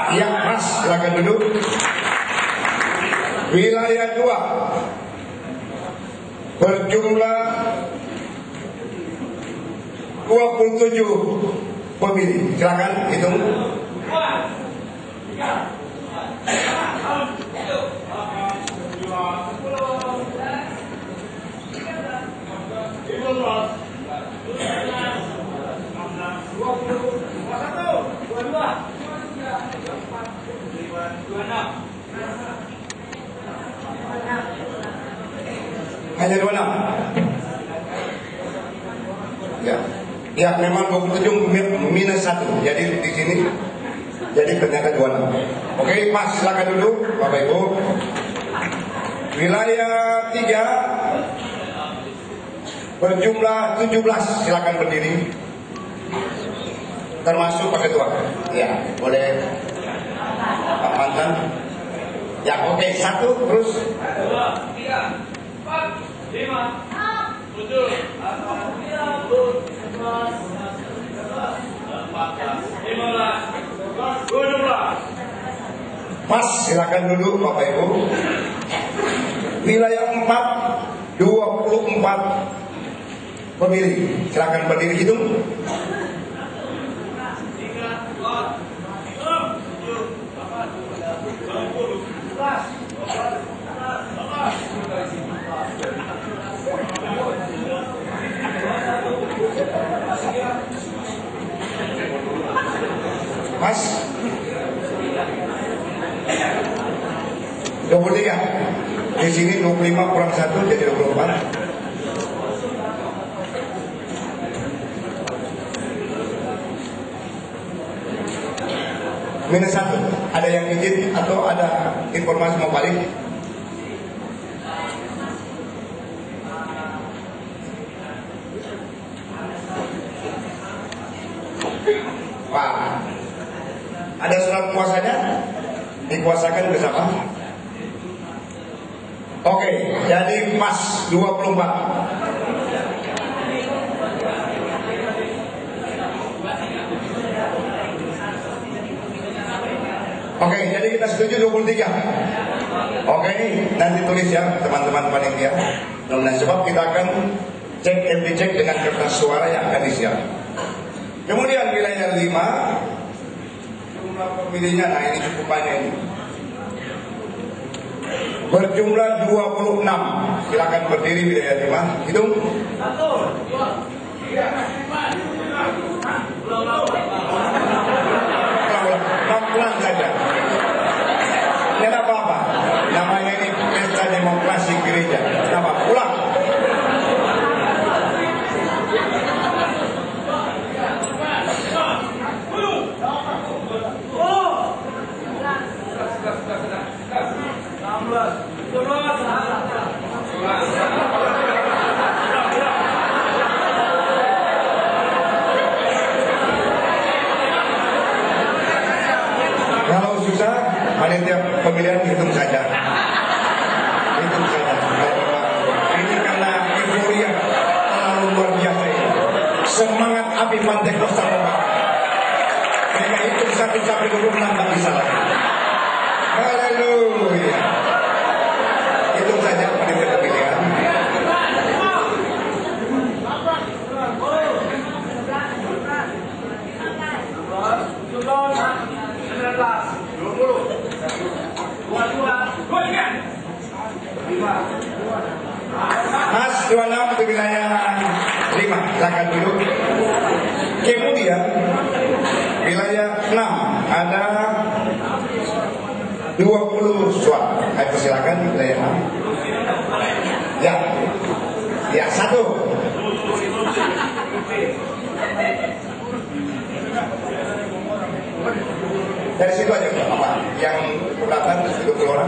Ya, Mas, silakan duduk. Wilayah 2 berjumlah 27 pemilih. Silakan hitung. Hanya 26. Ya. Ya, memang 27 minus 1. Jadi di sini jadi ternyata 26. Oke, Mas silakan duduk, Bapak Ibu. Wilayah 3 berjumlah 17. Silakan berdiri. Termasuk Pak Ketua. Ya, boleh Pak mantan. Ya, oke, 1 terus 2, 3, 4, 5, 7, 15. Mas, silakan duduk Bapak Ibu. Wilayah 4 24 pemilih. Silakan berdiri hitung. Mas 23. Di sini 25 kurang 1 jadi 24. Minus 1. Ada yang izin atau ada informasi mau balik? Pak, ada surat kuasanya? Dikuasakan bersama? Oke, jadi pas 24. Oke, jadi kita setuju 23. Oke, nanti tulis ya teman-teman panitia. Nah, sebab kita akan cek cek dengan kertas suara yang akan disiap. Kemudian wilayah 5, jumlah pemilihnya, nah ini cukup banyak ini. Berjumlah 26. Silakan berdiri wilayah 5. Hitung. 1, 2, 3, 4, 5. Pelan-pelan saja. Tidak apa-apa. Namanya ini pesta demokrasi gereja. Kenapa? Ulang. Kalau susah, panitia pemilihan hitung saja. Hitung saja. Ini karena euforia terlalu luar biasa ini. Semangat api Pantekosta membakar. Mereka hitung 1 sampai 26 tak bisa lagi. Haleluya. Hitung saja panitia pemilihan. Mas 26 untuk wilayah 5, silakan duduk. Kemudian wilayah 6 ada 20 suara. Ayo silakan wilayah 6. Ya, ya 1. Dari situ aja apa? Yang keberatan terus itu keluar.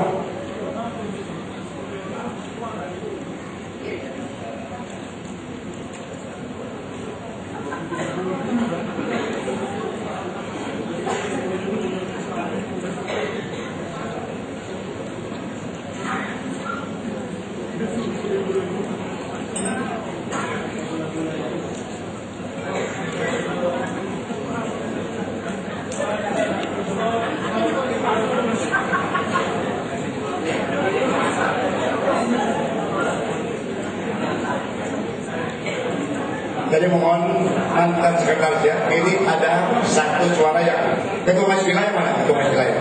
Jadi mohon mantan sekretaris ya, ini ada 1 suara yang ketua majelis wilayah mana? Ketua majelis wilayah.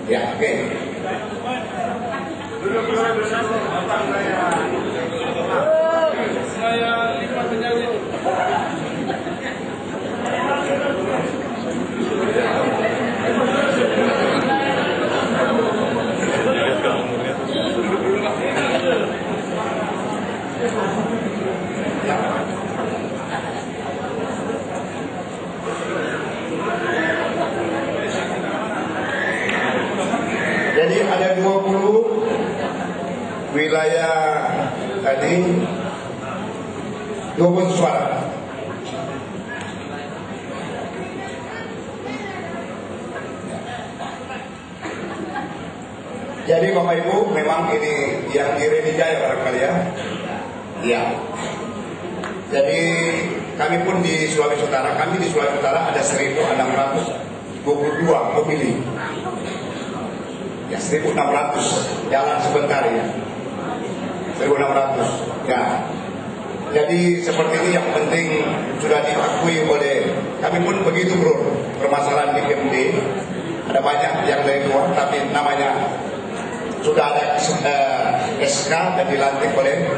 Ya, oke. Jadi ada 20 wilayah tadi 20 suara. Jadi Bapak Ibu memang ini yang di Renijaya barangkali ya. Ya. Jadi kami pun di Sulawesi Utara, ada 1.622 pemilih. Ya 1.600, jalan sebentar ya. 1.600. Ya. Jadi seperti ini yang penting sudah diakui oleh kami pun begitu bro. Permasalahan di KMD ada banyak yang dari luar, tapi namanya sudah ada SK dan dilantik oleh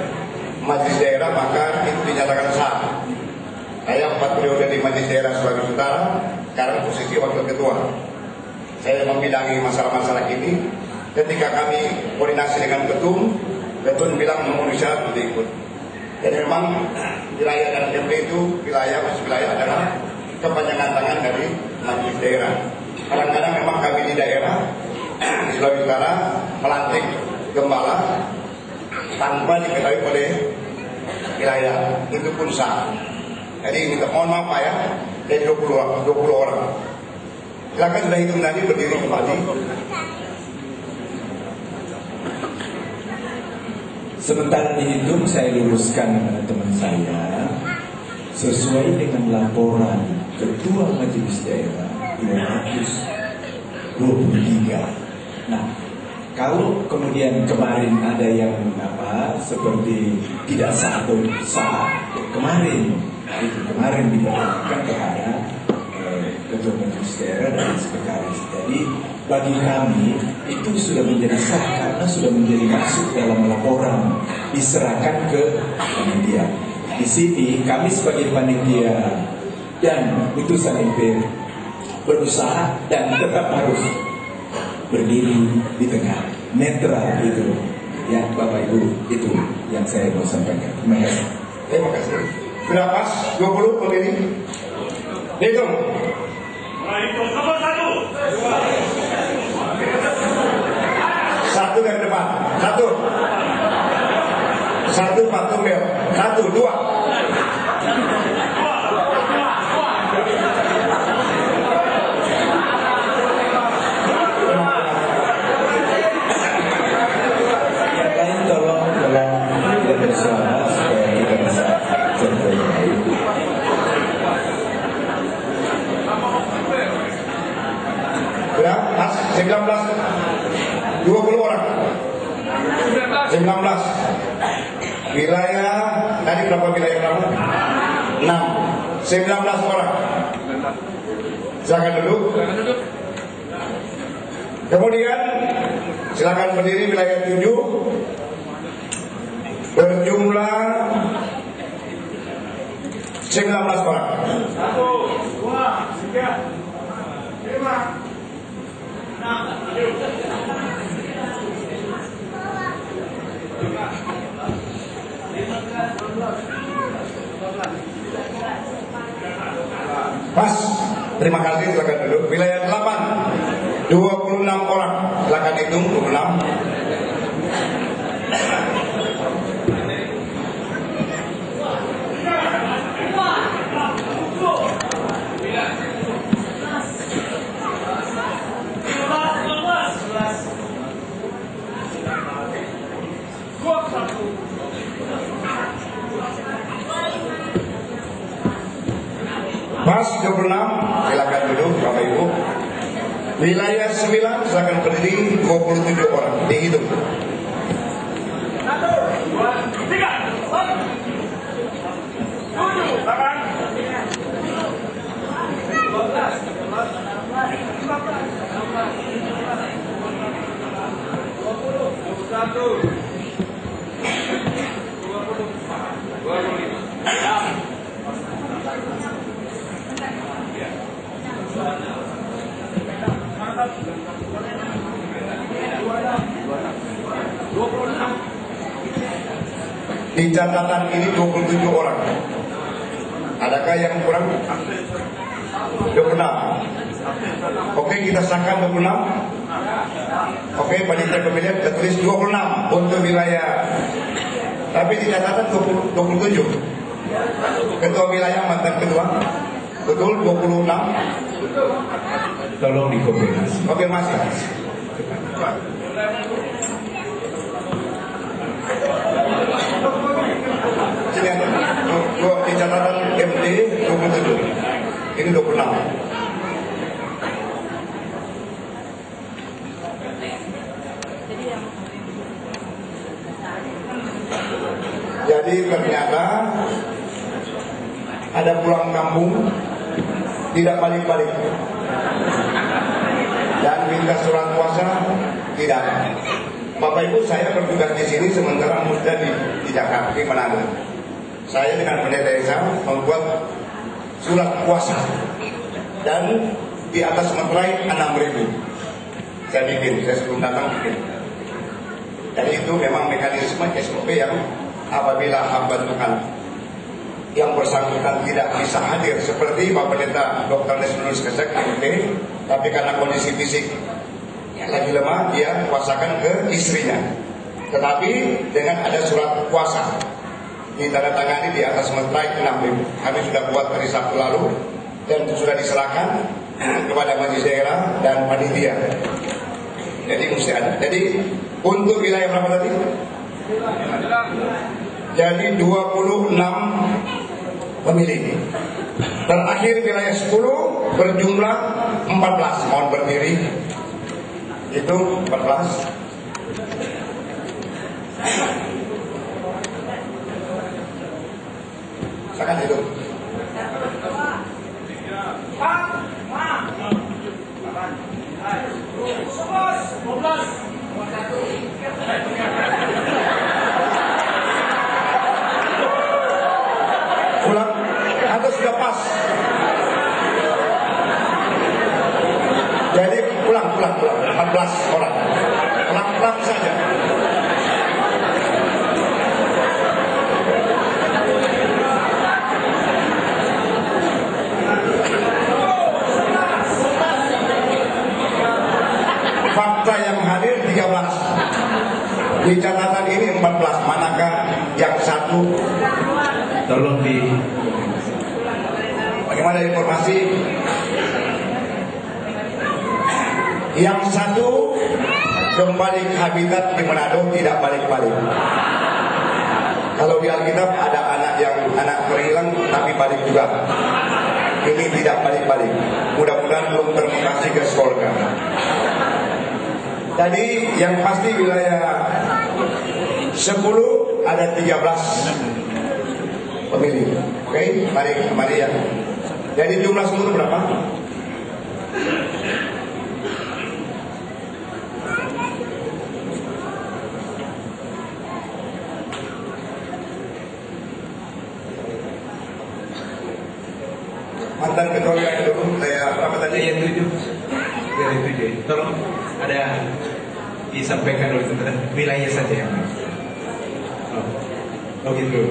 Majelis Daerah, maka itu dinyatakan sah. Saya 4 periode di Majelis Daerah Sulawesi Utara, sekarang posisi wakil ketua. Saya membidangi masalah-masalah ini. Ketika kami koordinasi dengan ketum bilang mau bisa ikut. Jadi memang wilayah dan DP itu wilayah adalah kepanjangan tangan dari majelis daerah. Kadang-kadang memang kami di daerah di Sulawesi Utara melantik gembala tanpa diketahui oleh wilayah, itu pun sah. Jadi minta mohon maaf Pak ya, dari 20 orang. Silakan sudah hitung tadi, berdiri kembali. Sementara dihitung, saya luruskan teman saya sesuai dengan laporan Ketua Majelis Daerah 223. Nah, kalau kemudian kemarin ada yang seperti tidak sah atau sah, kemarin diperlakukan kepada Ketua Majelis Daerah dan Sekretaris. Jadi bagi kami itu sudah menjadi sah karena sudah menjadi masuk dalam laporan diserahkan ke panitia. Di sini kami sebagai panitia dan utusan MPR berusaha dan tetap harus berdiri di tengah, netral itu. Ya Bapak Ibu, itu yang saya mau sampaikan. Terima kasih. Terima kasih. Sudah pas 20 pemilih. Hitung. Nomor 1. Satu dari depan. Satu patung bel. 1, 2. Sudah pas 19 20 orang 19 wilayah tadi berapa wilayah berapa? 6 19 orang. Silakan duduk. Kemudian silakan berdiri wilayah 7 berjumlah 19 orang. 1, 2, 3, 5, 6, 7. Mas, terima kasih, silakan duduk. Wilayah 8 26 orang. Silakan hitung 26. Pas 26, silakan duduk Bapak Ibu. Wilayah 9, silakan berdiri 27 orang. Dihitung. 1, 2, 3, 7, 8, 21, 26. Di catatan ini 27 orang. Adakah yang kurang? 26. Oke, kita sahkan 26. Oke, panitia pemilihan kita tulis 26 untuk wilayah. Tapi di catatan 27. Ketua wilayah mantan ketua. Betul 26. Tolong dikonfirmasi. Konfirmasi. Sini ada. Di catatan MD 27. Ini 26. Jadi ternyata ada pulang kampung tidak balik-balik dan minta surat kuasa tidak. Bapak Ibu, saya bertugas di sini sementara muda di Jakarta, di Manado. Saya dengan pendeta desa membuat surat kuasa dan di atas materai 6.000. Saya sebelum datang bikin. Dan itu memang mekanisme SOP yang apabila hamba Tuhan yang bersangkutan tidak bisa hadir, seperti Pak Pendeta Dr. Desmondus Kesek tapi karena kondisi fisik yang lagi lemah, dia kuasakan ke istrinya. Tetapi dengan ada surat kuasa ditandatangani di atas materai 6.000. Kami sudah buat dari Sabtu lalu dan sudah diserahkan kepada majelis daerah dan panitia. Jadi mesti ada. Jadi untuk wilayah berapa tadi? Jadi 26 pemilih. Terakhir wilayah 10 berjumlah 14. Mohon berdiri. Itu 14. Silakan hidup. Pulang atau sudah pas? Jadi pulang 14 orang. Pulang saja. Fakta yang hadir 13. Di catatan ini 14. Manakah yang satu? Tolong Bagaimana informasi? Yang satu kembali ke habitat di Manado, tidak balik-balik. Kalau di Alkitab ada anak terhilang tapi balik juga. Ini tidak balik-balik. Mudah-mudahan belum termutasi ke surga. Jadi yang pasti wilayah 10 ada 13 pemilih. Oke, mari ya. Jadi jumlah seluruh berapa? Mantan ketua wilayah dulu, apa tadi? Yang 7. Dari 7. Tolong ada disampaikan oleh teman wilayah saja yang gitu.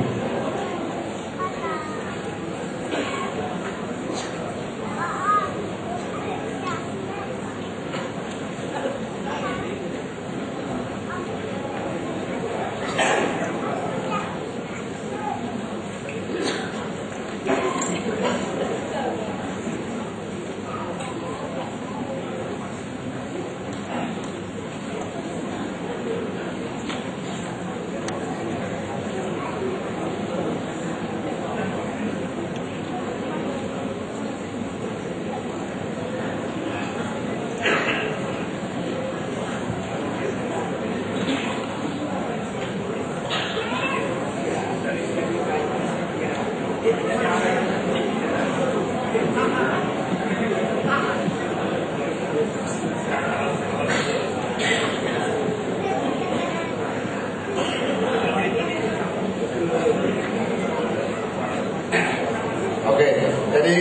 Oke, jadi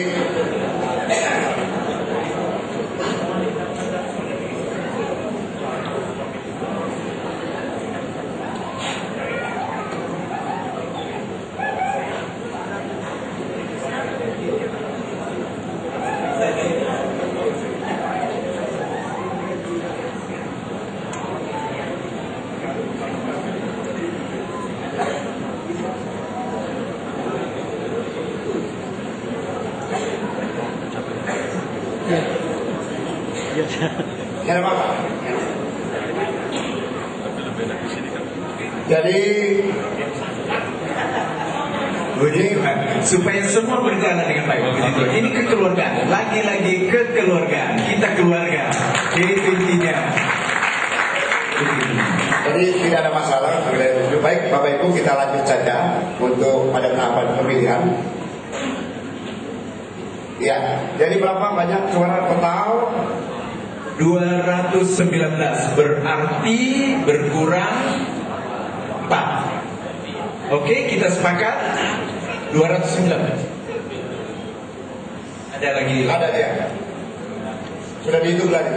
ya Pak. Jadi supaya semua berjalan dengan baik begitu. Ini kekeluargaan, lagi-lagi kekeluargaan. Kita keluarga. Itu intinya. Jadi tidak ada masalah. Lebih baik Bapak Ibu kita lanjut saja untuk pada tahapan pemilihan. Ya, jadi berapa banyak suara total? 219 berarti berkurang 4. Oke, kita sepakat 219. Ada lagi. Ada dia. Sudah dihitung lagi.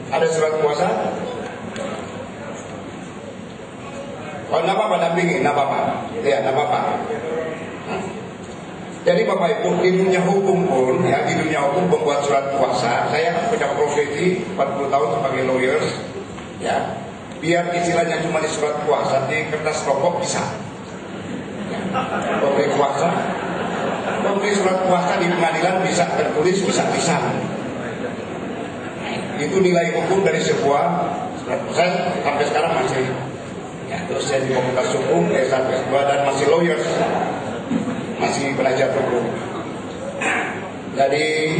Ada surat kuasa? Oh, enggak apa-apa, dampingi, enggak apa-apa. Ya, enggak apa-apa. Jadi Bapak Ibu, di dunia hukum pun, ya, di dunia hukum membuat surat kuasa, saya punya profesi 40 tahun sebagai lawyer, ya, biar istilahnya cuma di surat kuasa, di kertas rokok bisa. Ya, memberi kuasa, memberi surat kuasa di pengadilan bisa tertulis, bisa. Itu nilai hukum dari sebuah surat kuasa, sampai sekarang masih. Ya, terus saya di Fakultas Hukum, S1, S2, dan masih lawyer. Masih belajar hukum. Jadi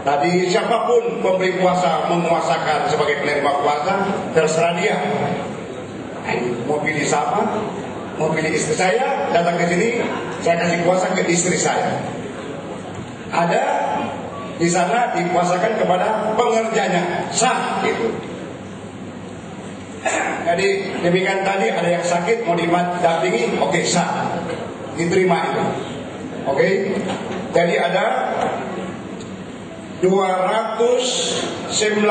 tadi siapapun pemberi kuasa menguasakan sebagai penerima kuasa, terserah dia. Mau pilih siapa? Mau pilih istri saya, datang ke sini, saya kasih kuasa ke istri saya. Ada di sana dikuasakan kepada pengerjanya, sah gitu. Jadi demikian tadi ada yang sakit mau didampingi, oke, sah. Diterima itu. Oke. Jadi ada 219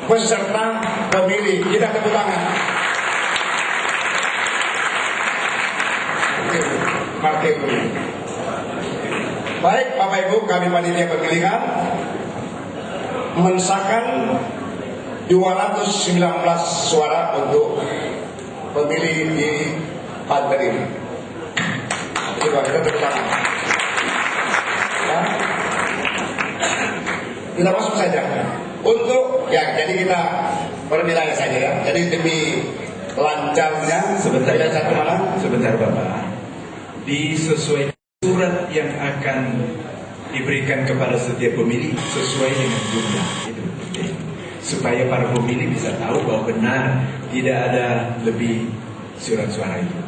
peserta pemilih. Kita tepuk tangan. Oke. Baik Bapak Ibu, kami panitia pemilihan mensahkan 219 suara untuk pemilih di Banten ini. Coba kita tepuk tangan. Ya. Kita masuk saja. Untuk ya, jadi kita bernilai saja ya. Jadi demi lancarnya. Sebentar, kita satu mana? sebentar Bapak. Disesuaikan surat yang akan diberikan kepada setiap pemilih sesuai dengan jumlah itu penting. Supaya para pemilih bisa tahu bahwa benar tidak ada lebih surat suara itu.